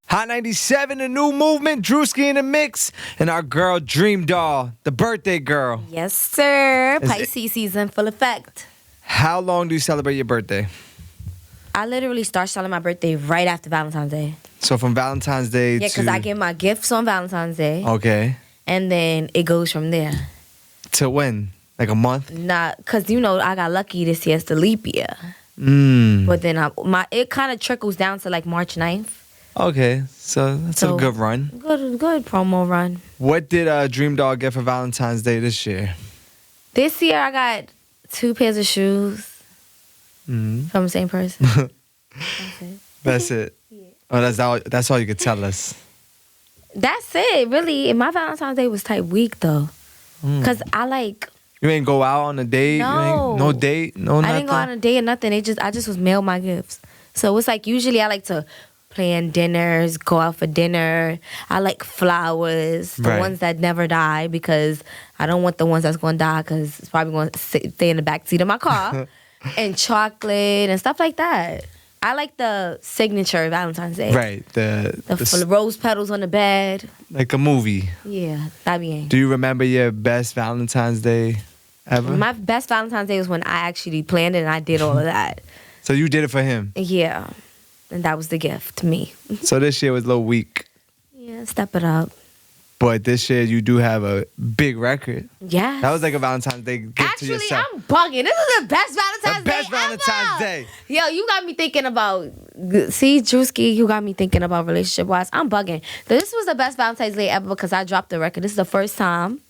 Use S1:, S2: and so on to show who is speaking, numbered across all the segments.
S1: Hot 97, the new movement, Drewski in the mix, and our girl Dreamdoll, the birthday girl.
S2: Yes, sir. Pisces season, full effect.
S1: How long do you celebrate your birthday?
S2: I literally start celebrating my birthday right after Valentine's Day.
S1: So from Valentine's Day
S2: Yeah, because I get my gifts on Valentine's Day.
S1: Okay.
S2: And then it goes from there.
S1: Till when? Like a month?
S2: Nah, because, I got lucky this year. It's the leap year. But then it kind of trickles down to like March 9th.
S1: Okay, so that's a good run.
S2: Good promo run.
S1: What did Dreamdoll get for Valentine's Day this year?
S2: This year I got 2 pairs of shoes from the same person.
S1: That's it.
S2: Yeah.
S1: Oh, that's all you could tell us.
S2: That's it, really. And my Valentine's Day was type weak though, cause
S1: You ain't go out on a date.
S2: No,
S1: no date, no nothing.
S2: I didn't go on a date or nothing. I just was mailed my gifts. So it's like usually I like to plan dinners, go out for dinner. I like flowers, the ones that never die, because I don't want the ones that's going to die because it's probably going to stay in the backseat of my car. And chocolate and stuff like that. I like the signature Valentine's Day.
S1: Right. The
S2: rose petals on the bed.
S1: Like a movie.
S2: Yeah, that be it.
S1: Do you remember your best Valentine's Day ever?
S2: My best Valentine's Day was when I actually planned it and I did all of that.
S1: So you did it for him?
S2: Yeah. And that was the gift to me.
S1: So this year was a little weak.
S2: Yeah, step it up.
S1: But this year you do have a big record.
S2: Yeah.
S1: That was like a Valentine's Day gift to yourself.
S2: Actually, I'm bugging. This is the best Valentine's Day
S1: The best Valentine's Day.
S2: Yo, you got me thinking about... See, Drewski, you got me thinking about relationship-wise. I'm bugging. This was the best Valentine's Day ever because I dropped the record. This is the first time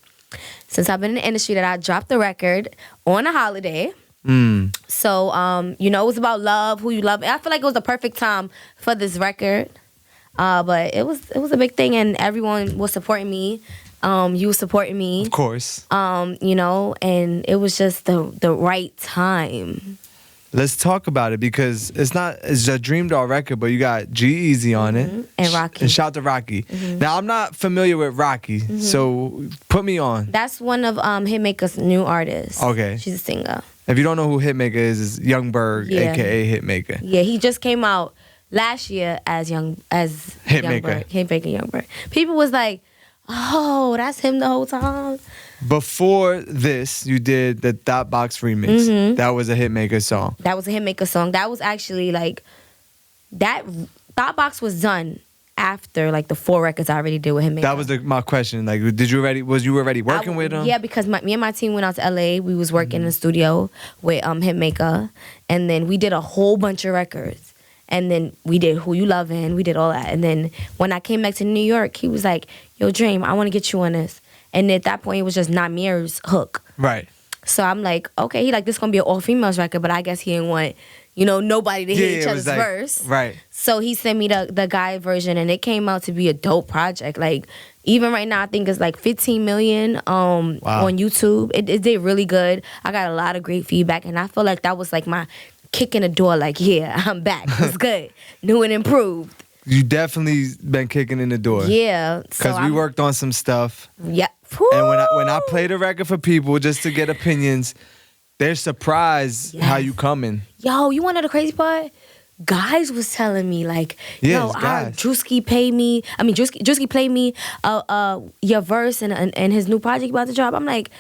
S2: since I've been in the industry that I dropped the record on a holiday. So, it was about love, who you love. I feel like it was the perfect time for this record. But it was a big thing, and everyone was supporting me. You were supporting me.
S1: Of course.
S2: And it was just the right time.
S1: Let's talk about it because it's a Dreamdoll record, but you got G-Eazy on it.
S2: And Rocky.
S1: And shout out to Rocky. Now, I'm not familiar with Rocky, so put me on.
S2: That's one of Hitmaker's new artists.
S1: Okay.
S2: She's a singer.
S1: If you don't know who Hitmaker is Young Berg, a.k.a. Hitmaker.
S2: Yeah, he just came out last year as
S1: Hitmaker.
S2: Hitmaker Young Berg. People was like, oh, that's him the whole time.
S1: Before this, you did the Dot Box remix. That was a Hitmaker song.
S2: That was a Hitmaker song. That was actually that Dot Box was done after the 4 records I already did with Hitmaker.
S1: That was my question. Was you already working with him?
S2: Yeah, because me and my team went out to LA. We was working in the studio with Hitmaker, and then we did a whole bunch of records. And then we did Who You Lovin', we did all that. And then when I came back to New York, he was like, yo, Dream, I want to get you on this. And at that point, it was just Namir's hook.
S1: Right.
S2: So I'm like, okay, he this going to be an all-females record, but I guess he didn't want, nobody to hear each other's verse.
S1: Right.
S2: So he sent me the guy version, and it came out to be a dope project. Even right now, I think it's 15 million on YouTube. It did really good. I got a lot of great feedback, and I feel like that was my kick in the door, yeah, I'm back. It's good. New and improved.
S1: You definitely been kicking in the door.
S2: Yeah.
S1: Because we worked on some stuff.
S2: Yeah.
S1: And when I play the record for people just to get opinions, they're surprised how you coming.
S2: Yo, you want to know the crazy part? Guys was telling me Drewski paid me. I mean, Drewski played me your verse and his new project about to drop. I'm like,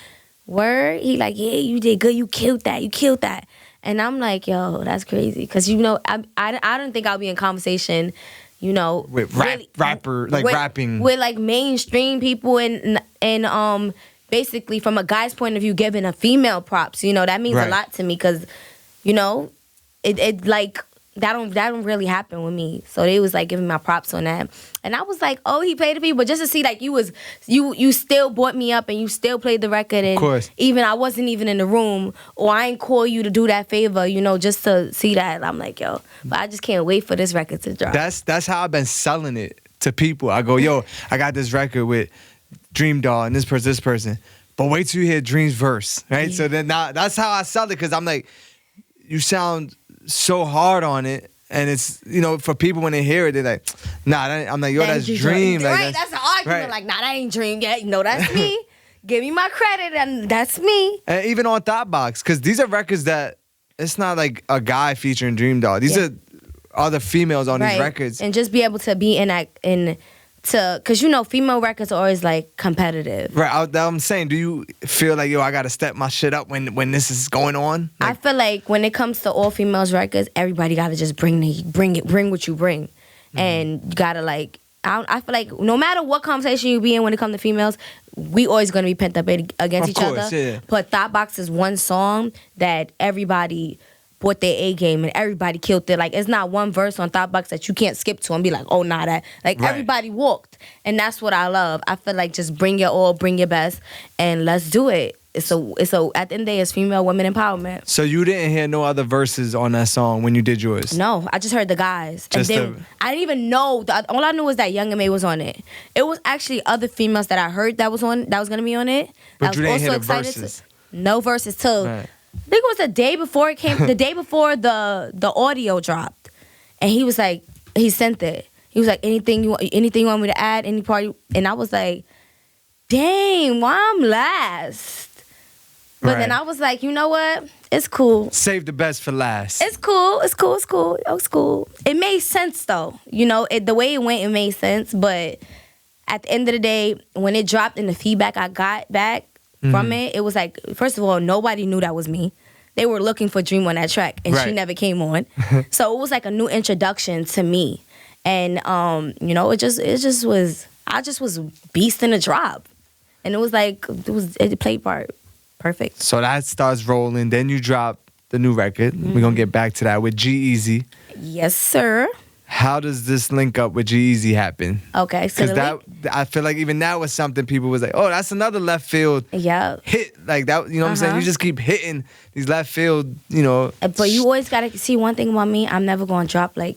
S2: word? He yeah, you did good. You killed that. And I'm like, yo, that's crazy. Because, I don't think I'll be in conversation,
S1: with rapping.
S2: With, mainstream people and basically, from a guy's point of view, giving a female props. That means a lot to me because, that don't really happen with me. So they was giving my props on that. And I was like, oh, he paid the fee. But just to see you still brought me up and you still played the record. And
S1: of course.
S2: Even I wasn't even in the room or I ain't call you to do that favor, just to see that. I'm like, yo, but I just can't wait for this record to drop.
S1: That's how I've been selling it to people. I go, yo, I got this record with Dreamdoll and this person. But wait till you hear Dream's verse, right? Yeah. So then now that's how I sell it because I'm like, you sound so hard on it, and it's for people when they hear it, they're like, nah. I'm like, yo, that's Dream.
S2: Right, that's an argument.
S1: Right.
S2: Nah, that ain't Dream. Yeah, that's me. Give me my credit, and that's me.
S1: And even on Dot Box, because these are records that it's not like a guy featuring Dreamdoll. These are other females on these records.
S2: And just be able to be because you know female records are always like competitive.
S1: Right. I'm saying, do you feel like, yo, I gotta step my shit up when this is going on? Like,
S2: I feel like when it comes to all females records, everybody gotta just bring what you bring, and you gotta like. I feel like no matter what conversation you be in when it comes to females, we always gonna be pent up against each other. Yeah. But Thought Box is one song that everybody brought their A game and everybody killed it. Like, it's not one verse on Thought Box that you can't skip to and be like, oh, nah, that. Like, everybody walked. And that's what I love. I feel like just bring your all, bring your best, and let's do it. So at the end of the day, it's female women empowerment.
S1: So you didn't hear no other verses on that song when you did yours?
S2: No, I just heard the guys. I didn't even know. All I knew was that Young M.A was on it. It was actually other females that I heard that was going to be on it.
S1: But you didn't hear the verses?
S2: No verses, too.
S1: Right.
S2: I think it was the day before it came, the day before the audio dropped. And he was like, he sent it. He was like, anything you want me to add, any part? And I was like, dang, why I'm last? But then I was like, you know what? It's cool.
S1: Save the best for last.
S2: It's cool. It's cool. It's cool. It was cool. It made sense, though. You know, the way it went, it made sense. But at the end of the day, when it dropped and the feedback I got back from it, it was like, first of all, nobody knew that was me. They were looking for Dream on that track, and she never came on. So it was like a new introduction to me. And, you know, it just was, I just was beast in the drop. And it was like, it played part. Perfect.
S1: So that starts rolling. Then you drop the new record. We're going to get back to that with G-Eazy.
S2: Yes, sir.
S1: How does this link up with G-Eazy happen?
S2: Okay. So
S1: because I feel like even that was something people was like, oh, that's another left field hit. Like that, you know what I'm saying? You just keep hitting these left field, you know.
S2: But you always got to see one thing about me. I'm never going to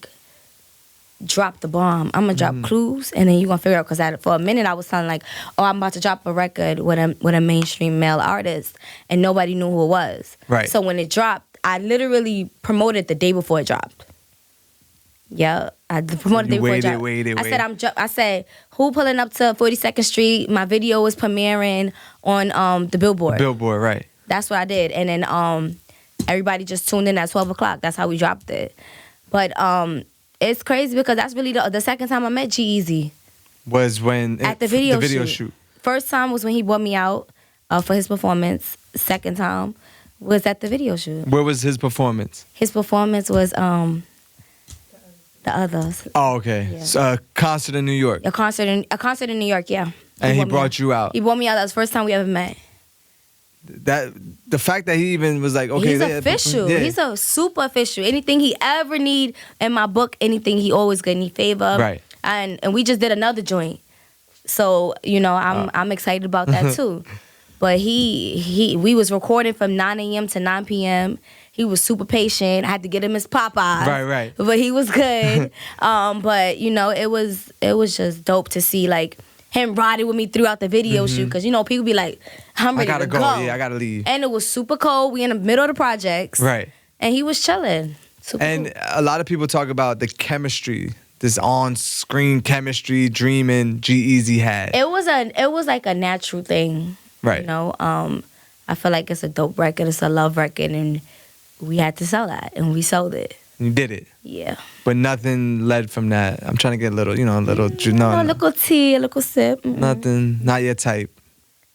S2: drop the bomb. I'm gonna drop clues, and then you gonna figure out. Because for a minute I was sounding like, oh, I'm about to drop a record with a mainstream male artist, and nobody knew who it was. Right. So when it dropped, I literally promoted the day before it dropped. Yeah, I promoted the day before it dropped. I said, who pulling up to 42nd Street? My video was premiering on the Billboard.
S1: Billboard, right?
S2: That's what I did, and then everybody just tuned in at 12 o'clock. That's how we dropped it. But it's crazy because that's really the second time I met G-Eazy.
S1: Was when
S2: at the video shoot. First time was when he brought me out for his performance. Second time was at the video shoot.
S1: Where was his performance?
S2: His performance was the others.
S1: Oh, okay. Yeah. So a concert in New York.
S2: A concert in New York, yeah.
S1: And he brought you out.
S2: He brought me out. That was the first time we ever met.
S1: That the fact that he even was like, okay,
S2: he's official. Yeah. He's a super official. Anything he ever need in my book, anything he always gonna need favor.
S1: Right.
S2: And we just did another joint, so you know I'm excited about that too. But we was recording from 9 a.m. to 9 p.m. He was super patient. I had to get him his Popeyes.
S1: Right.
S2: But he was good. But you know it was just dope to see like him riding with me throughout the video shoot, because you know people be like, I'm ready to go.
S1: Yeah, I gotta leave.
S2: And it was super cold. We in the middle of the projects.
S1: Right.
S2: And he was chilling. Super
S1: and
S2: cool.
S1: A lot of people talk about the chemistry, this on-screen chemistry Dream G-Eazy had.
S2: It was like a natural thing.
S1: Right.
S2: You know, I feel like it's a dope record. It's a love record, and we had to sell that, and we sold it.
S1: You did it.
S2: Yeah.
S1: But nothing led from that. I'm trying to get a little
S2: a little tea, a little sip. Mm-mm.
S1: Nothing. Not your type.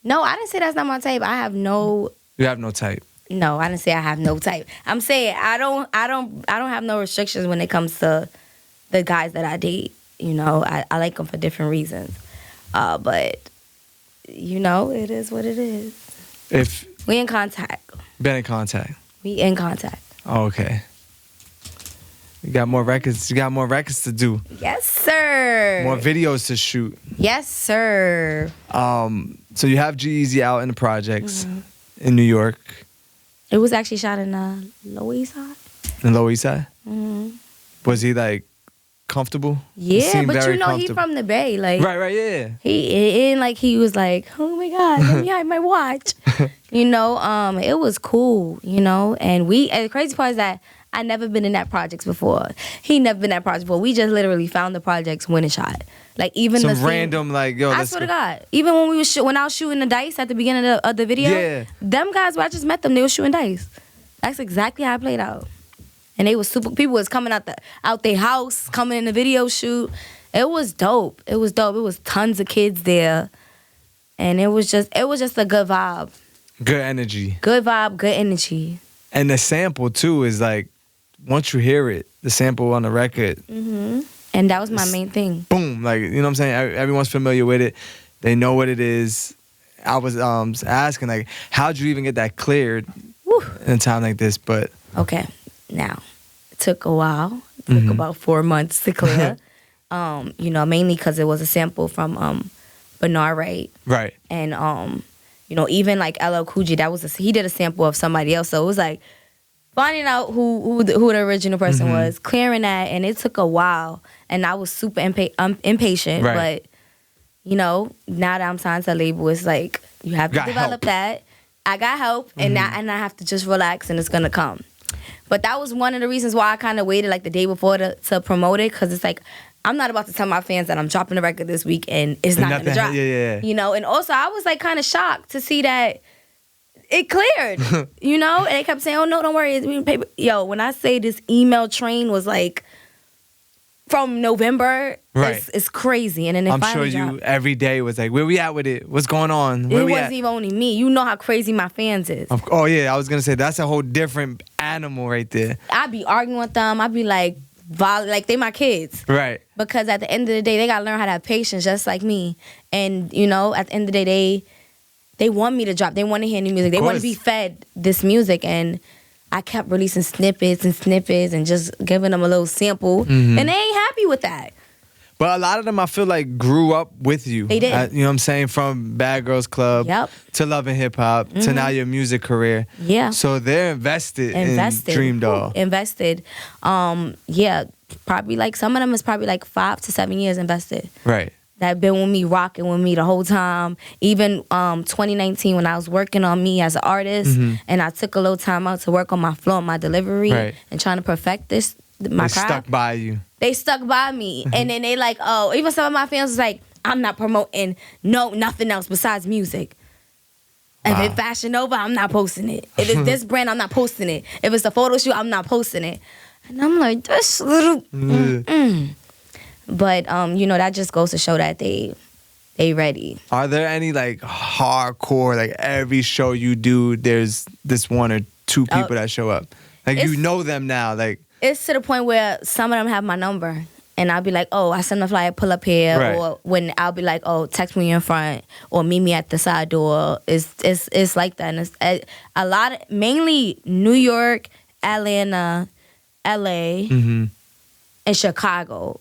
S2: No, I didn't say that's not my type. I have no.
S1: You have no type.
S2: No, I didn't say I have no type. I'm saying I don't have no restrictions when it comes to the guys that I date. You know, I like them for different reasons. But you know, it is what it is.
S1: If
S2: we in contact.
S1: Been in contact.
S2: We in contact.
S1: Oh, okay. You got more records. You got more records to do.
S2: Yes, sir.
S1: More videos to shoot.
S2: Yes, sir.
S1: So you have G-Eazy out in the projects in New York.
S2: It was actually shot in Lower East Side.
S1: In Lower East Side?
S2: Mm-hmm.
S1: Was he like comfortable?
S2: Yeah, but you know he from the Bay, like
S1: right, yeah.
S2: He ain't like he was like, oh my God, let me hide my watch. You know, it was cool. You know, and the crazy part is that I never been in that projects before. He never been in that project before. We just literally found the projects when it shot. Like even
S1: some
S2: the scene,
S1: random like yo.
S2: I swear to God, even when when I was shooting the dice at the beginning of the video, them guys where I just met them, they were shooting dice. That's exactly how it played out. And they was super. People was coming out their house, coming in the video shoot. It was dope. It was dope. It was tons of kids there, and it was just a good vibe.
S1: Good energy.
S2: Good vibe. Good energy.
S1: And the sample too is like, once you hear it, the sample on the record.
S2: Mm-hmm. And that was my main thing.
S1: Boom, like, you know what I'm saying? Everyone's familiar with it. They know what it is. I was asking, like, how'd you even get that cleared in a time like this? But
S2: okay, now it took a while. It took about 4 months to clear. You know, mainly because it was a sample from Bernard Wright.
S1: Right.
S2: And you know, even like LL Cool J, he did a sample of somebody else. So it was like finding out who the original person was, clearing that, and it took a while. And I was super impatient,
S1: Right.
S2: but you know, now that I'm signed to a label, it's like you have to develop that. I got help, and I have to just relax, and it's gonna come. But that was one of the reasons why I kind of waited like the day before to promote it, because it's like I'm not about to tell my fans that I'm dropping the record this week and it's not gonna drop.
S1: Yeah.
S2: You know, and also I was like kind of shocked to see that it cleared. You know, and they kept saying, "Oh no, don't worry, it's being paper." Yo, when I say this email train was like from November,
S1: right,
S2: it's crazy. And then
S1: I'm sure you every day was like, "Where we at with it? What's going on?" Where
S2: it
S1: we
S2: wasn't
S1: at?
S2: even only me. You know how crazy my fans is.
S1: Oh yeah, I was gonna say that's a whole different animal right there.
S2: I be arguing with them. I be like they my kids.
S1: Right.
S2: Because at the end of the day, they gotta learn how to have patience, just like me. And you know, at the end of the day, they want me to drop. They want to hear new music. They want to be fed this music, and I kept releasing snippets and just giving them a little sample, and they ain't happy with that.
S1: But a lot of them, I feel like, grew up with you.
S2: They did.
S1: You know what I'm saying? From Bad Girls Club to Love and Hip Hop to now your music career.
S2: Yeah.
S1: So they're invested. in Dreamdoll.
S2: Invested. Yeah, probably like some of them is probably like 5 to 7 years invested.
S1: Right.
S2: That been with me, rocking with me the whole time. Even 2019 when I was working on me as an artist, and I took a little time out to work on my flow and my delivery and trying to perfect my craft.
S1: Stuck by you.
S2: They stuck by me, and then they like, oh, even some of my fans was like, I'm not promoting nothing else besides music. If it's Fashion Nova, I'm not posting it. If it's this brand, I'm not posting it. If it's a photo shoot, I'm not posting it. And I'm like, this little. But you know, that just goes to show that they ready.
S1: Are there any like hardcore, like every show you do, there's this one or two people that show up? Like you know them now, like.
S2: It's to the point where some of them have my number, and I'll be like, oh, I send a flyer, pull up here, or when I'll be like, oh, text me in front, or meet me at the side door. It's like that, and it's a lot of, mainly New York, Atlanta, LA, and Chicago.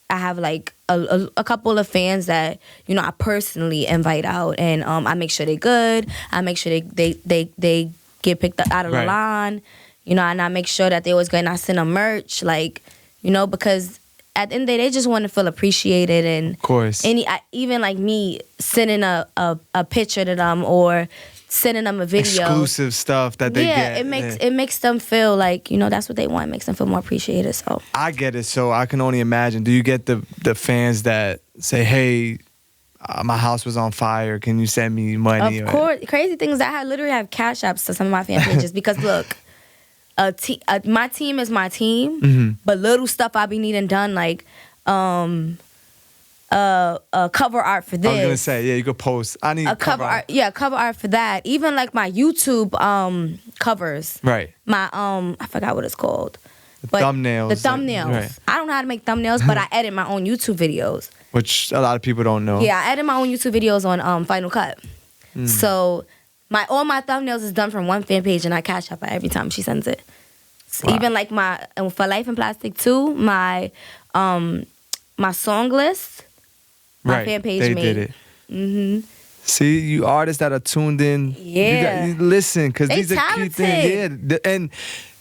S2: I have like a couple of fans that, you know, I personally invite out, and I make sure they're good. I make sure they get picked up out of the line. You know, and I make sure that they always good, and I send them merch, like, you know, because at the end of the day, they just want to feel appreciated. And
S1: of course,
S2: even like me sending a picture to them or sending them a video,
S1: exclusive stuff that they get.
S2: It makes them feel like, you know, that's what they want. It makes them feel more appreciated. So
S1: I get it. So I can only imagine. Do you get the fans that say, "Hey, my house was on fire. Can you send me money?"
S2: Of course, crazy things. I literally have cash apps to some of my fan pages because look. My team is my team, but little stuff I be needing done, like cover art for this.
S1: I was gonna say, yeah, you could post. I need
S2: a cover art. Yeah, cover art for that. Even like my YouTube covers.
S1: Right.
S2: My I forgot what it's called.
S1: Thumbnails.
S2: The thumbnails.
S1: Right.
S2: I don't know how to make thumbnails, but I edit my own YouTube videos.
S1: Which a lot of people don't know.
S2: Yeah, I edit my own YouTube videos on Final Cut. So all my thumbnails is done from one fan page, and I cash up her every time she sends it. So even like my For Life in Plastic 2, my song list, my fan page
S1: they
S2: made.
S1: did it. See, you artists that are tuned in, you listen, because these are key things. Yeah, and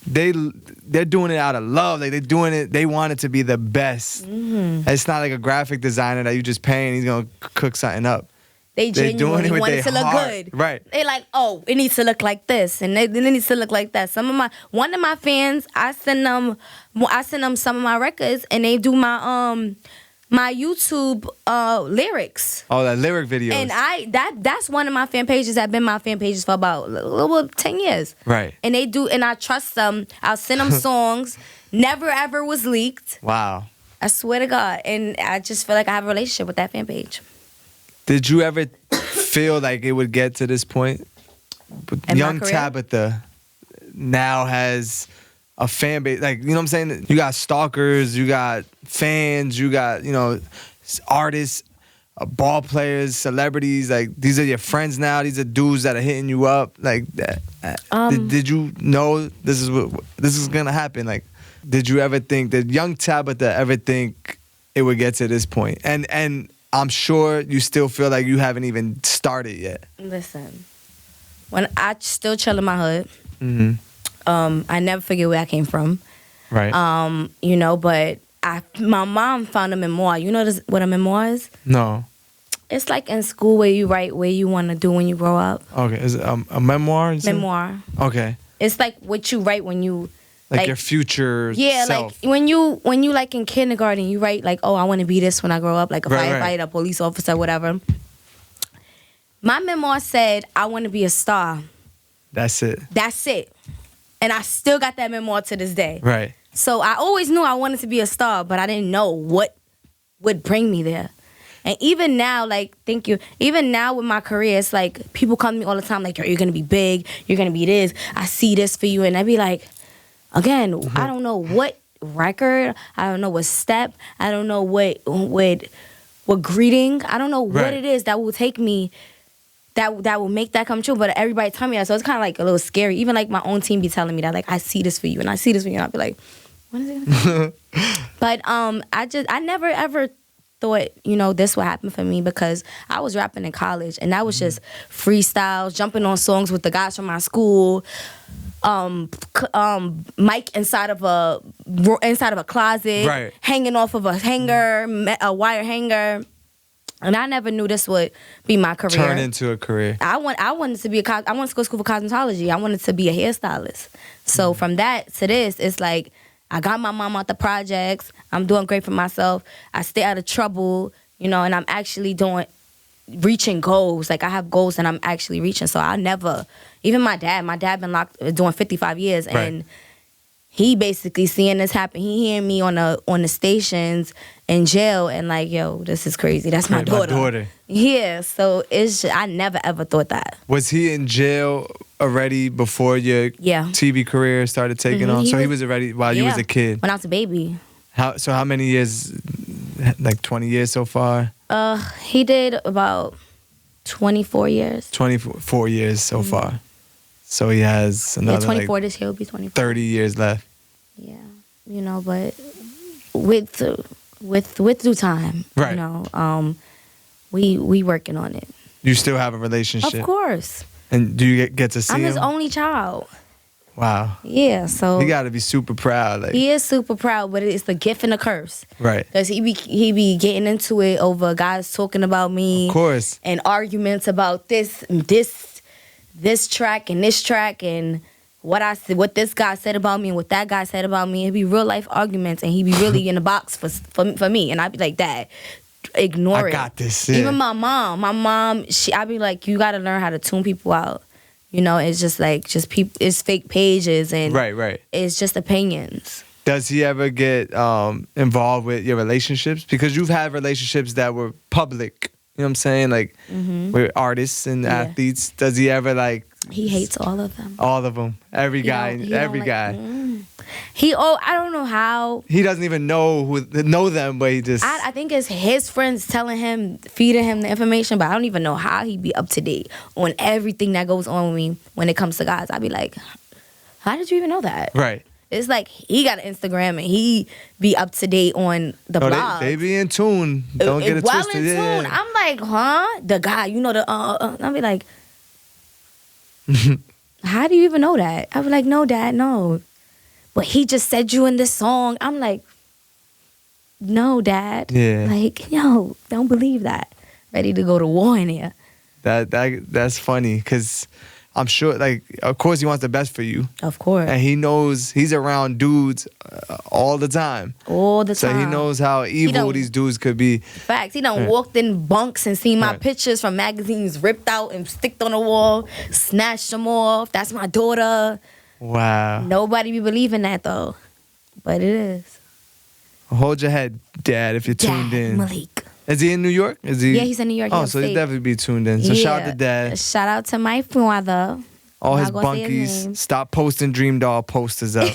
S1: they're doing it out of love. Like they're doing it. They want it to be the best. It's not like a graphic designer that you just pay and he's gonna cook something up.
S2: They genuinely want it to look good.
S1: Right.
S2: They like, oh, it needs to look like this, and it needs to look like that. One of my fans, I send them some of my records, and they do my my YouTube lyrics.
S1: Oh, that lyric videos.
S2: And that's one of my fan pages that been my fan pages for about a little 10 years.
S1: Right.
S2: And they do, and I trust them. I'll send them songs. Never ever was leaked.
S1: Wow.
S2: I swear to God. And I just feel like I have a relationship with that fan page.
S1: Did you ever feel like it would get to this point?
S2: In
S1: Young
S2: my career?
S1: Tabitha now has a fan base. Like, you know what I'm saying? You got stalkers, you got fans, you got, artists, ball players, celebrities. Like, these are your friends now. These are dudes that are hitting you up. Like, that. Did you know this is gonna happen? Like, did you ever think, did young Tabitha ever think it would get to this point? And I'm sure you still feel like you haven't even started yet.
S2: Listen, when I still chill in my hood,
S1: Mm-hmm.
S2: I never forget where I came from.
S1: Right.
S2: But my mom found a memoir. You know what a memoir is?
S1: No.
S2: It's like in school where you write what you want to do when you grow up.
S1: Okay. Is it a memoir?
S2: Memoir.
S1: Okay.
S2: It's like what you write when you
S1: like your future self.
S2: like when you like in kindergarten, you write like, oh, I want to be this when I grow up, like a firefighter, a police officer, whatever. My memoir said, I want to be a star.
S1: That's it.
S2: And I still got that memoir to this day.
S1: Right.
S2: So I always knew I wanted to be a star, but I didn't know what would bring me there. And even now, like, thank you. Even now with my career, it's like people come to me all the time, like, you're going to be big. You're going to be this. I see this for you. And I be like, again, I don't know what record. I don't know what step. I don't know what greeting. I don't know what it is that will take me, that will make that come true. But everybody tell me that. So it's kind of like a little scary. Even like my own team be telling me that, like, I see this for you and I see this for you. And I'll be like, when is it gonna come? But I never ever thought, this would happen for me because I was rapping in college and that was just freestyles, jumping on songs with the guys from my school, mic inside of a closet, hanging off of a hanger, a wire hanger. And I never knew this would be my career.
S1: Turn into a career.
S2: I wanted to go to school for cosmetology. I wanted to be a hairstylist. So from that to this, it's like I got my mom out the projects. I'm doing great for myself. I stay out of trouble, and I'm actually reaching goals. Like I have goals and I'm actually reaching. So I never, even my dad been locked doing 55 years and he basically seeing this happen. He hearing me on the stations in jail and like, yo, this is crazy. That's my daughter. Yeah, so I never ever thought that.
S1: Was he in jail already before your TV career started taking on? He was already while you was a kid?
S2: When I was a baby.
S1: How many years, like 20 years so far?
S2: He did about 24 years.
S1: 24 years so far. So he has another
S2: 24
S1: like,
S2: this year will be 24.
S1: 30 years left.
S2: Yeah, but with due time, we working on it.
S1: You still have a relationship?
S2: Of course.
S1: And do you get to see him?
S2: I'm his only child.
S1: Wow.
S2: Yeah, so
S1: he got to be super proud. Like,
S2: he is super proud, but it's the gift and the curse.
S1: Right.
S2: Because he be getting into it over guys talking about me.
S1: Of course.
S2: And arguments about this track and this track and what this guy said about me and what that guy said about me. It'd be real life arguments and he'd be really in the box for me. And I'd be like, Dad, ignore it.
S1: I got this. Yeah.
S2: Even my mom, I'd be like, you gotta learn how to tune people out. It's just like people. It's fake pages and
S1: right.
S2: It's just opinions.
S1: Does he ever get involved with your relationships? Because you've had relationships that were public. You know what I'm saying? Like with artists and athletes. Does he ever like?
S2: He hates all of them.
S1: All of them. Every guy.
S2: I don't know how.
S1: He doesn't even know them, but he just.
S2: I think it's his friends telling him, feeding him the information, but I don't even know how he be up to date on everything that goes on with me when it comes to guys. I'd be like, how did you even know that?
S1: Right.
S2: It's like he got an Instagram and he be up to date on the blog.
S1: They be in tune. Don't get it twisted.
S2: In tune.
S1: Yeah.
S2: I'm like, huh? The guy, I'll be like, how do you even know that? I'll be like, no, Dad, no. But he just said you in this song. I'm like, no, Dad.
S1: Yeah.
S2: Like, yo, don't believe that. Ready to go to war in here.
S1: That's funny because I'm sure, like, of course he wants the best for you.
S2: Of course.
S1: And he knows he's around dudes all the time.
S2: All the time.
S1: So he knows how evil these dudes could be.
S2: Facts. He done walked in bunks and seen my pictures from magazines ripped out and sticked on the wall, snatched them off. That's my daughter.
S1: Wow.
S2: Nobody be believing that though. But it is.
S1: Hold your head, Dad, if you're tuned in.
S2: Malik.
S1: Is he in New York? Is he?
S2: Yeah, he's in New York.
S1: Oh, so he'll definitely be tuned in. So shout out to Dad.
S2: Shout out to my father.
S1: All his bunkies. Stop posting Dreamdoll posters up.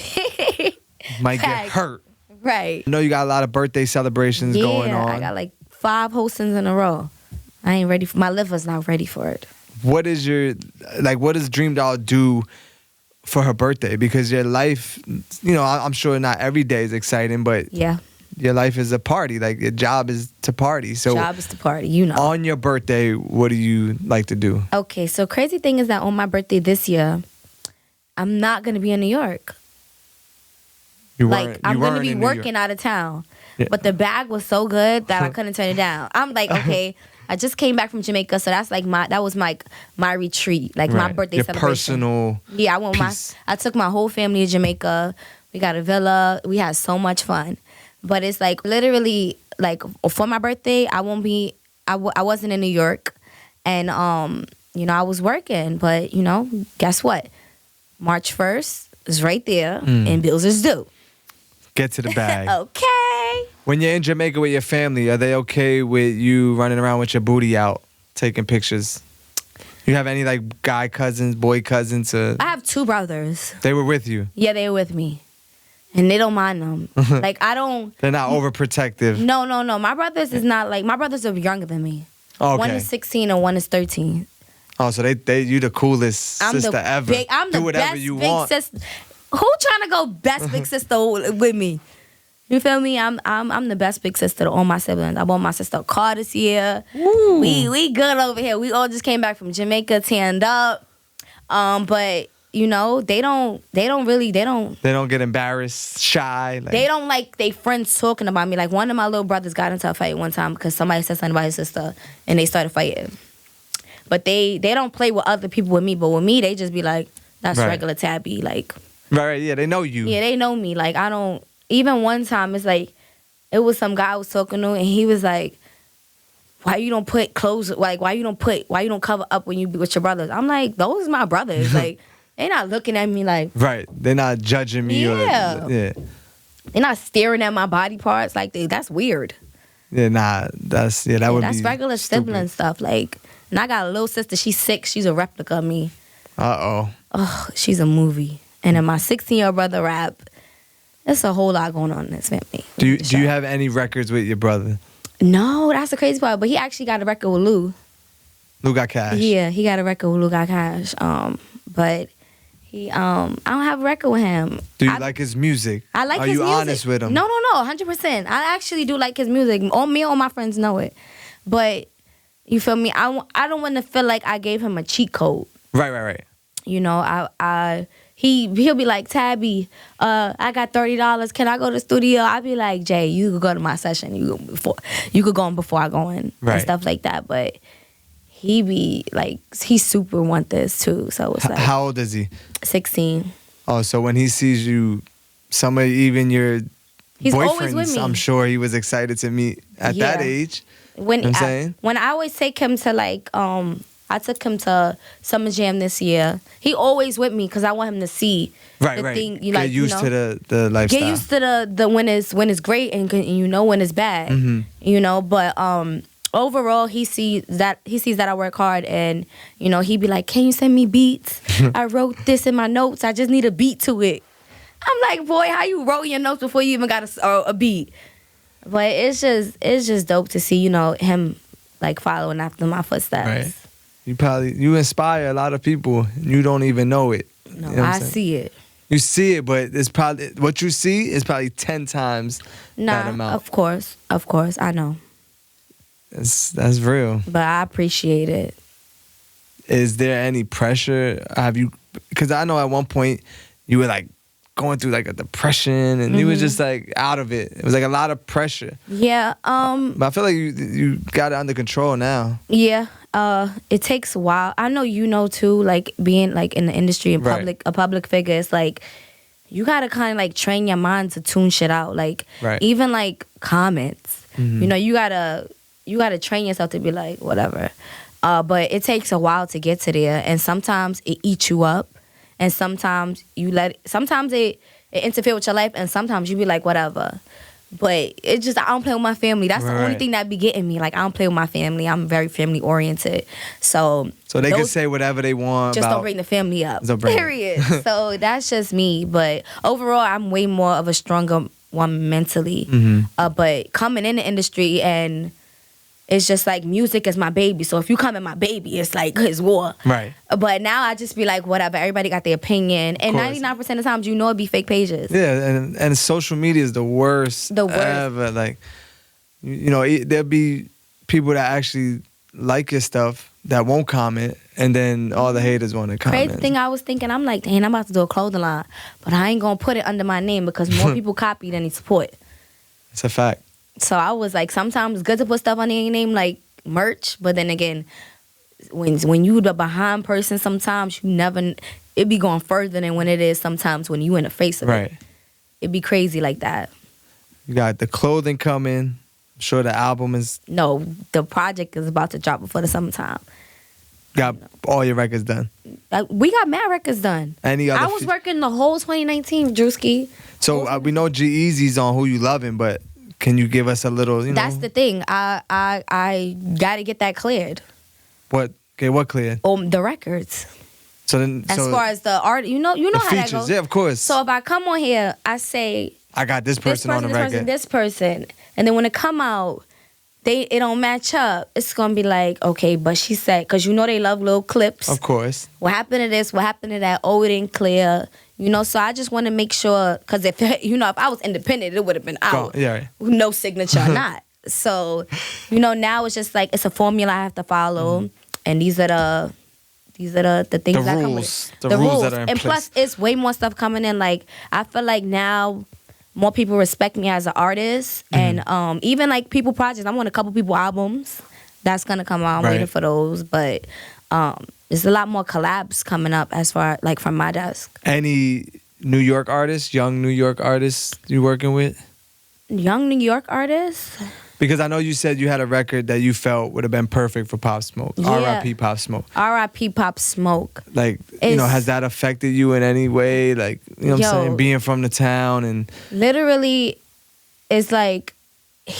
S1: Might get hurt.
S2: Right.
S1: I know you got a lot of birthday celebrations going on.
S2: I got like 5 hostings in a row. I ain't ready for my liver's not ready for it.
S1: What does Dreamdoll do for her birthday? Because your life, you know, I'm sure not every day is exciting, but
S2: yeah.
S1: Your life is a party. Like, your job is to party. So
S2: job is to party, you know.
S1: On your birthday, what do you like to do?
S2: Okay, so crazy thing is that on my birthday this year, I'm not going to be in New York. I'm going to be working out of town. Yeah. But the bag was so good that I couldn't turn it down. I'm like, okay, I just came back from Jamaica, so that's like that was my retreat, like my birthday
S1: your
S2: celebration.
S1: Personal.
S2: Yeah, I took my whole family to Jamaica. We got a villa. We had so much fun. But it's like literally like for my birthday, I wasn't in New York, and you know, I was working. But you know, guess what? March 1st is right there, and bills is due.
S1: Get to the bag.
S2: Okay.
S1: When you're in Jamaica with your family, are they okay with you running around with your booty out, taking pictures? You have any like guy cousins, boy cousins?
S2: I have 2 brothers.
S1: They were with you?
S2: Yeah, they were with me. And they don't mind them. Like, I don't...
S1: They're not overprotective?
S2: No. My brothers is not like... My brothers are younger than me.
S1: Oh, okay.
S2: One is 16 and one is 13.
S1: Oh, so you the coolest sister ever.
S2: I'm the best big sister. Who trying to go best big sister with me? You feel me? I'm the best big sister to all my siblings. I bought my sister a car this year. Ooh. We good over here. We all just came back from Jamaica, tanned up. But... You know, they don't
S1: get embarrassed, shy. Like.
S2: They don't like they friends talking about me. Like, one of my little brothers got into a fight one time because somebody said something about his sister and they started fighting. But they don't play with other people with me, but with me they just be like, that's regular Tabby. Like,
S1: right, yeah, they know you.
S2: Yeah, they know me. Like, I don't even one time it's like it was some guy I was talking to and he was like, why you don't put clothes, like why you don't cover up when you be with your brothers? I'm like, those are my brothers. Like, they not looking at me like...
S1: Right. They're not judging me.
S2: Yeah.
S1: They're
S2: not staring at my body parts. Like, that's weird.
S1: Yeah, nah. That would be...
S2: That's regular sibling stuff. Like, and I got a little sister. She's 6. She's a replica of me.
S1: Uh-oh.
S2: Oh, she's a movie. And then my 16-year-old brother rap. There's a whole lot going on in this family.
S1: Do you have any records with your brother?
S2: No, that's the crazy part. But he actually got a record with Lou.
S1: Lou got cash?
S2: Yeah, he got a record with Lou got cash. But... I don't have a record with him.
S1: Do you like his music?
S2: I like his music.
S1: Are you honest with him?
S2: No, 100%. I actually do like his music. All me and all my friends know it. But, you feel me? I don't want to feel like I gave him a cheat code.
S1: Right.
S2: You know, he'll be like, Tabby, I got $30. Can I go to the studio? I'll be like, Jay, you could go to my session. You could go in before I go in. And stuff like that. But he be like, he super want this too. So it's like,
S1: how old is he?
S2: 16.
S1: Oh, so when he sees you, somebody, even your
S2: He's always with
S1: boyfriends,
S2: me.
S1: I'm sure he was excited to meet at that age.
S2: When I always take him to like, I took him to Summer Jam this year. He always with me because I want him to see the thing.
S1: Get used to the lifestyle.
S2: Get used to the when it's great and you know when it's bad.
S1: Mm-hmm.
S2: You know, but overall he sees that I work hard and you know he be like, can you send me beats? I wrote this in my notes. I just need a beat to it. I'm like, boy, how you wrote your notes before you even got a beat? But it's just dope to see, you know, him like following after my footsteps.
S1: Right. You inspire a lot of people and you don't even know it.
S2: No,
S1: you know
S2: I see it.
S1: You see it, but it's probably what you see is probably 10 times that amount.
S2: Of course, I know.
S1: That's real.
S2: But I appreciate it.
S1: Is there any pressure? Because I know at one point you were like going through like a depression and you were just like out of it. It was like a lot of pressure.
S2: Yeah.
S1: But I feel like you got it under control now.
S2: Yeah. It takes a while. I know you know too, like being like in the industry and
S1: Right.
S2: a public figure, it's like you gotta kind of like train your mind to tune shit out. Like
S1: Right.
S2: even like comments,
S1: Mhm.
S2: you know, you gotta train yourself to be like whatever. But it takes a while to get to there, and sometimes it eats you up, and sometimes sometimes it interfere with your life, and sometimes you be like whatever. But it just I don't play with my family. That's the only
S1: Right.
S2: thing that be getting me. Like I don't play with my family. I'm very family oriented. So
S1: they can
S2: those-
S1: say whatever they want.
S2: just
S1: about,
S2: don't bring the family up.
S1: Don't bring it.
S2: Period. So that's just me. But overall, I'm way more of a stronger one mentally.
S1: Mhm.
S2: But coming in the industry and it's just like music is my baby. So if you come in my baby, it's like it's war.
S1: Right.
S2: But now I just be like, whatever. Everybody got their opinion, and
S1: course.
S2: 99% of the times, you know, it be fake pages.
S1: Yeah, and social media is the worst.
S2: The worst.
S1: ever. Like, you know, there'll be people that actually like your stuff that won't comment, and then all the haters want to comment.
S2: Crazy thing I was thinking, I'm like, dang, I'm about to do a clothing line, but I ain't gonna put it under my name because more people copy than they support.
S1: It's a fact.
S2: So I was like, sometimes it's good to put stuff under your name like merch, but then again, when you the behind person, sometimes you never it be going further than when it is sometimes when you in the face of
S1: Right.
S2: it. It be crazy like that.
S1: You got the clothing coming. I'm sure the album is
S2: No, the project is about to drop before the summertime.
S1: got all your records done.
S2: Like, we got mad records done.
S1: Any other?
S2: I was working the whole 2019, Drewski.
S1: So we know G-Eazy's on Who You Loving, but can you give us a little? You know,
S2: That's the thing. I got to get that cleared.
S1: what? Okay, what clear?
S2: The records.
S1: So then,
S2: As far as the art, you know
S1: the
S2: how that
S1: features,
S2: goes.
S1: yeah, of course.
S2: So if I come on here, I say
S1: I got this person on the record.
S2: this person, and then when it come out, it don't match up. It's gonna be like, okay, but she said, because you know they love little clips.
S1: Of course.
S2: What happened to this? What happened to that? Oh, it ain't clear. You know, so I just want to make sure, because if if I was independent, it would have been out.
S1: Yeah. Right.
S2: No signature or not. So, now it's just like it's a formula I have to follow, and these are the things that come with it.
S1: The rules that are in
S2: and
S1: place.
S2: plus it's way more stuff coming in. Like I feel like now more people respect me as an artist, and even like people projects. I'm on a couple people albums that's gonna come out. I'm waiting for those, but there's a lot more collabs coming up as far like from my desk.
S1: Any New York artists, young New York artists you working with?
S2: Young New York artists.
S1: Because I know you said you had a record that you felt would have been perfect for Pop Smoke.
S2: Yeah.
S1: R.I.P. Pop Smoke.
S2: R.I.P. Pop Smoke.
S1: Like,
S2: It's-
S1: has that affected you in any way? Like, you know what I'm saying? Being from the town and...
S2: Literally, it's like, it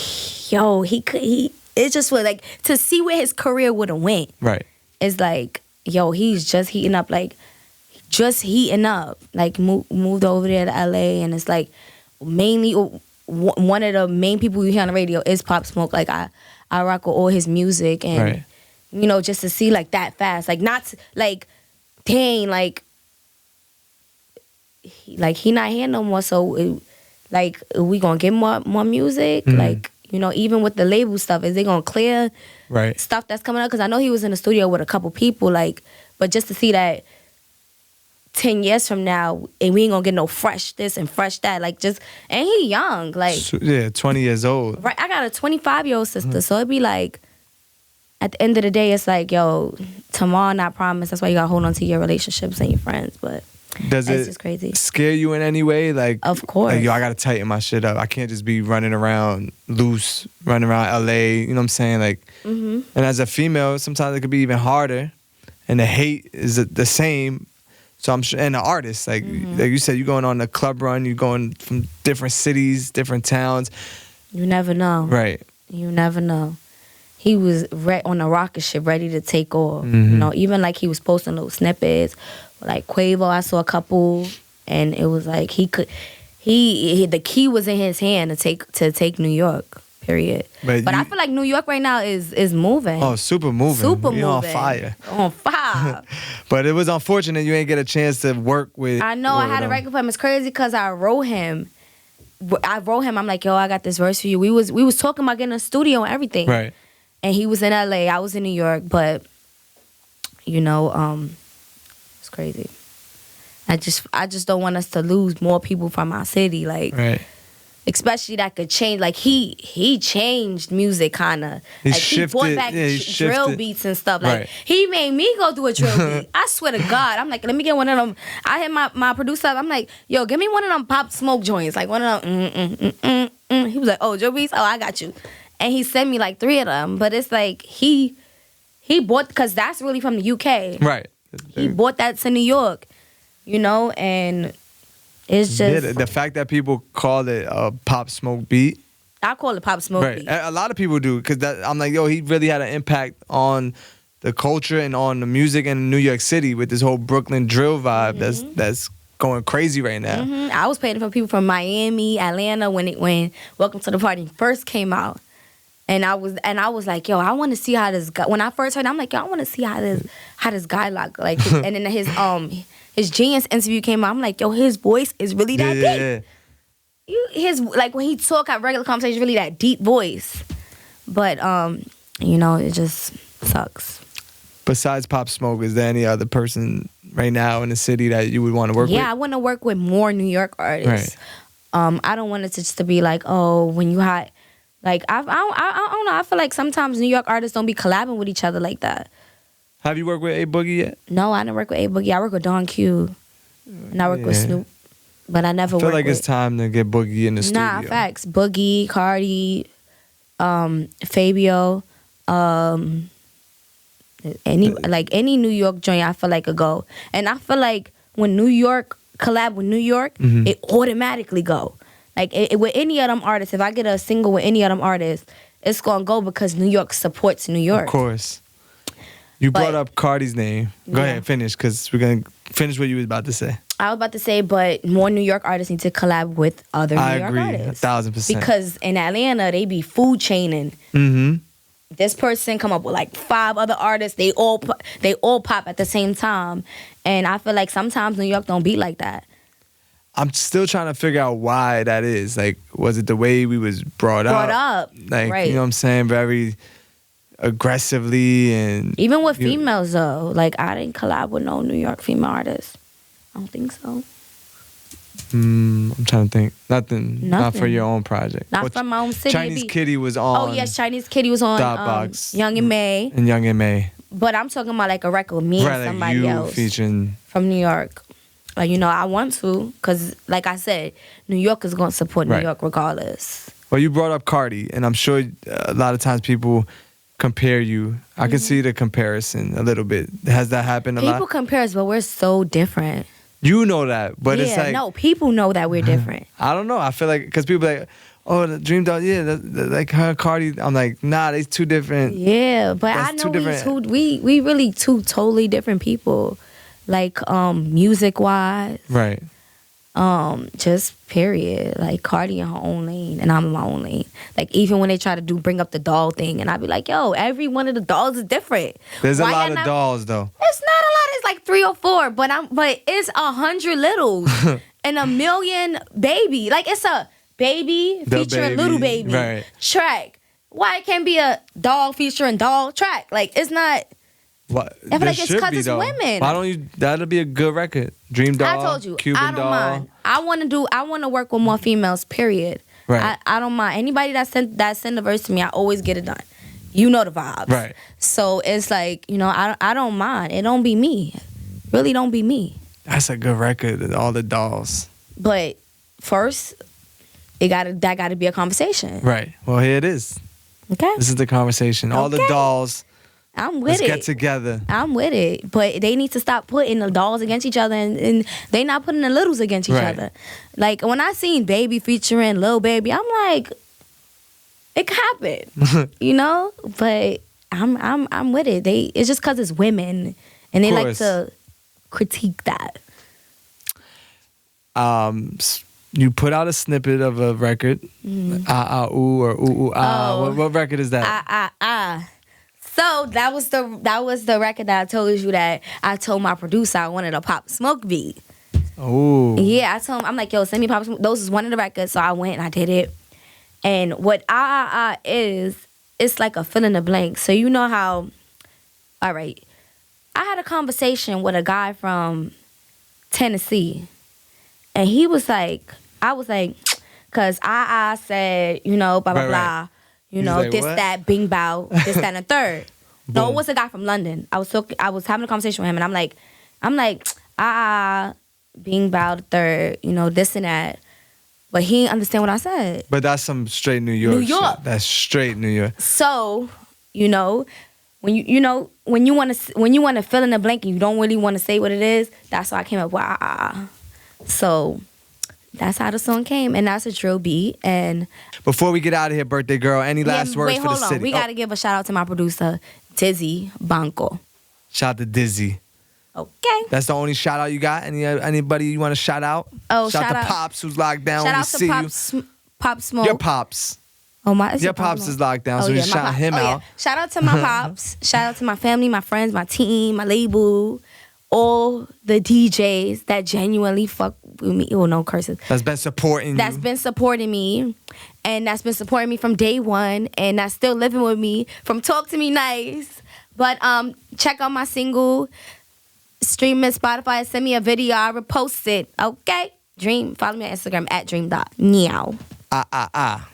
S2: just was like, to see where his career would have went.
S1: Right.
S2: It's like, he's just heating up, like, moved over there to LA, and it's like, mainly, one of the main people you hear on the radio is Pop Smoke. Like, I rock with all his music, and, just to see, like, that fast, like, not, like, dang, like, he not here no more, so, we gonna get more music?
S1: Mm-hmm.
S2: Like, even with the label stuff, is they gonna clear stuff that's coming up? Because I know he was in the studio with a couple people, like, but just to see that 10 years from now, and we ain't gonna get no fresh this and fresh that, like, just, and he young, like,
S1: 20 years old.
S2: right? I got a 25-year-old sister, so it'd be like, at the end of the day, it's like, tomorrow not promised. That's why you gotta hold on to your relationships and your friends, but
S1: Does
S2: it's
S1: it
S2: just crazy.
S1: scare you in any way? Like,
S2: Of course.
S1: Like, I gotta tighten my shit up. I can't just be running around loose, running around LA. You know what I'm saying? Like, and as a female, sometimes it could be even harder, and the hate is the same. So I'm sure, and the artists, like you said, you going on a club run, you going from different cities, different towns.
S2: You never know.
S1: Right.
S2: You never know. He was on a rocket ship, ready to take off. Even like he was posting little snippets. Like Quavo, I saw a couple, and it was like the key was in his hand to take New York. Period. But I feel like New York right now is moving.
S1: Oh, super moving.
S2: Super moving.
S1: On fire.
S2: On fire.
S1: But it was unfortunate you ain't get a chance to work with.
S2: I know. I had a record for him. It's crazy because I wrote him. I'm like, I got this verse for you. We was talking about getting a studio and everything.
S1: Right.
S2: And he was in LA. I was in New York. But it's crazy. I just don't want us to lose more people from our city. Like,
S1: right.
S2: especially that could change. Like he changed music kind of. Like he brought back drill beats and stuff. Like he made me go do a drill beat. I swear to God, I'm like, let me get one of them. I hit my producer. I'm like, yo, give me one of them Pop Smoke joints. Like one of them. He was like, oh, drill beats. Oh, I got you. And he sent me like 3 of them. But it's like he bought, because that's really from the UK.
S1: Right.
S2: He bought that to New York, you know, and it's just...
S1: the fact that people call it a Pop Smoke beat.
S2: I call it Pop Smoke beat.
S1: A lot of people do, because I'm like, yo, he really had an impact on the culture and on the music in New York City with this whole Brooklyn drill vibe that's going crazy right now.
S2: I was playing for people from Miami, Atlanta when Welcome to the Party first came out. And I was like, yo, I want to see how this guy. When I first heard it, I'm like, yo, I want to see how this guy like. And then his Genius interview came out. I'm like, yo, his voice is really that deep. His like when he talk at regular conversation, really that deep voice. But you know, it just sucks.
S1: Besides Pop Smoke, is there any other person right now in the city that you would want to work with?
S2: Yeah, I want to work with more New York artists. Right. I don't want it just to be like, oh, when you hot. Like, I don't know. I feel like sometimes New York artists don't be collabing with each other like that.
S1: Have you worked with A Boogie yet?
S2: No, I didn't work with A Boogie. I work with Don Q. And I work with Snoop. But I never worked with... I feel like
S1: it's time to get Boogie in the studio.
S2: Nah, facts. Boogie, Cardi, Fabio, any New York joint I feel like could go. And I feel like when New York collab with New York, it automatically go. Like, with any of them artists, if I get a single with any of them artists, it's going to go because New York supports New York.
S1: Of course. You brought up Cardi's name. Go ahead, finish, because we're going to finish what you was about to say.
S2: I was about to say, but more New York artists need to collab with other New York artists.
S1: 1,000%.
S2: Because in Atlanta, they be food chaining. This person come up with like 5 other artists. They all pop at the same time. And I feel like sometimes New York don't be like that.
S1: I'm still trying to figure out why that is. Like, was it the way we was brought up? Like, right. You know what I'm saying? Very aggressively and... Even
S2: with females, though. Like, I didn't collab with no New York female artists. I don't think so.
S1: I'm trying to think. Nothing. Not for your own project.
S2: Not from my own city.
S1: Chinese Kitty was on...
S2: Oh, yes. Chinese Kitty was on
S1: Dotbox.
S2: Young and May.
S1: And Young and May.
S2: But I'm talking about, like, a record with me and somebody else.
S1: Featuring...
S2: From New York. Like, you know, I want to, because, like I said, New York is going to support New York regardless.
S1: Well, you brought up Cardi, and I'm sure a lot of times people compare you. I can see the comparison a little bit. Has that happened a lot?
S2: People compare us, but we're so different.
S1: You know that, but it's like...
S2: no, people know that we're different.
S1: I don't know. I feel like, because people like, oh, the Dreamdoll, like her, Cardi. I'm like, nah, they two different.
S2: Yeah, but I know we really two totally different people. Like, music-wise.
S1: Right.
S2: Just period. Like, Cardi in her own lane, and I'm in my own lane. Like, even when they try to bring up the doll thing, and I be like, yo, every one of the dolls is different.
S1: There's a lot of dolls, though.
S2: It's not a lot. It's like 3 or 4, but it's 100 littles and 1 million baby. Like, it's a baby featuring little baby track. Why it can't be a doll featuring doll track? Like, it's not...
S1: What?
S2: I feel like it's because it's women.
S1: Why don't you? That'll be a good record. Dreamdoll.
S2: I told you,
S1: Cuban
S2: I don't
S1: doll.
S2: mind. I want to work with more females. Period.
S1: Right.
S2: I don't mind. Anybody that send the verse to me, I always get it done. You know the vibes.
S1: Right.
S2: So it's like, you know, I don't mind. It don't be me. Really don't be me.
S1: That's a good record. All the dolls.
S2: But first, that gotta be a conversation.
S1: Right. Well, here it is.
S2: Okay.
S1: This is the conversation. All the dolls.
S2: I'm with
S1: Let's get together.
S2: I'm with it. But they need to stop putting the dolls against each other and they not putting the littles against each other. Like, when I seen Baby featuring Lil Baby, I'm like, it could happen. You know? But I'm with it. It's just because it's women and they like to critique that.
S1: You put out a snippet of a record. Ah, ah, ooh, or ooh, ooh, ah.
S2: Oh.
S1: What record is that?
S2: Ah, ah, ah. So that was the record that I told you that I told my producer I wanted a Pop Smoke beat.
S1: Oh.
S2: Yeah, I told him, I'm like, yo, send me Pop Smoke. Those is one of the records. So I went and I did it. And what is, it's like a fill in the blank. So you know how, all right, I had a conversation with a guy from Tennessee. And he was like, I was like, Cause I said, you know, blah blah
S1: Right,
S2: blah.
S1: right.
S2: You
S1: He's
S2: know,
S1: like,
S2: this,
S1: what?
S2: that, bing bow, this, that, and a third. No, it
S1: Boom.
S2: was a guy from London. I was having a conversation with him, and I'm like, bing bow the third, you know, this and that. But he didn't understand what I said.
S1: But that's some straight New York.
S2: New York.
S1: Shit. That's straight New York.
S2: So, you know, when you want to fill in the blank and you don't really want to say what it is, that's why I came up with So that's how the song came, and that's a drill beat. And
S1: Before we get out of here, birthday girl, any last words
S2: wait,
S1: for the
S2: hold on.
S1: city?
S2: We got to give a shout out to my producer, Dizzy Banco.
S1: Shout out to Dizzy.
S2: Okay.
S1: That's the only shout out you got? Anybody you want to shout out?
S2: Oh,
S1: shout
S2: shout
S1: out
S2: out.
S1: to Pops who's locked down.
S2: Shout
S1: We
S2: out
S1: see
S2: to Pop Smoke.
S1: Your Pops.
S2: Oh my!
S1: Your Pops is locked down, so we
S2: my
S1: shout
S2: pop.
S1: him out.
S2: Yeah. Shout out to my pops. Shout out to my family, my friends, my team, my label, all the DJs that genuinely fuck with me. Oh, no curses.
S1: That's been supporting you.
S2: That's been supporting me, and that's been supporting me from day one, and that's still living with me from Talk to Me Nice. But check out my single, stream it, Spotify, send me a video, I repost it. Okay, Dream. Follow me on Instagram at Dreamdoll. Meow.
S1: Ah.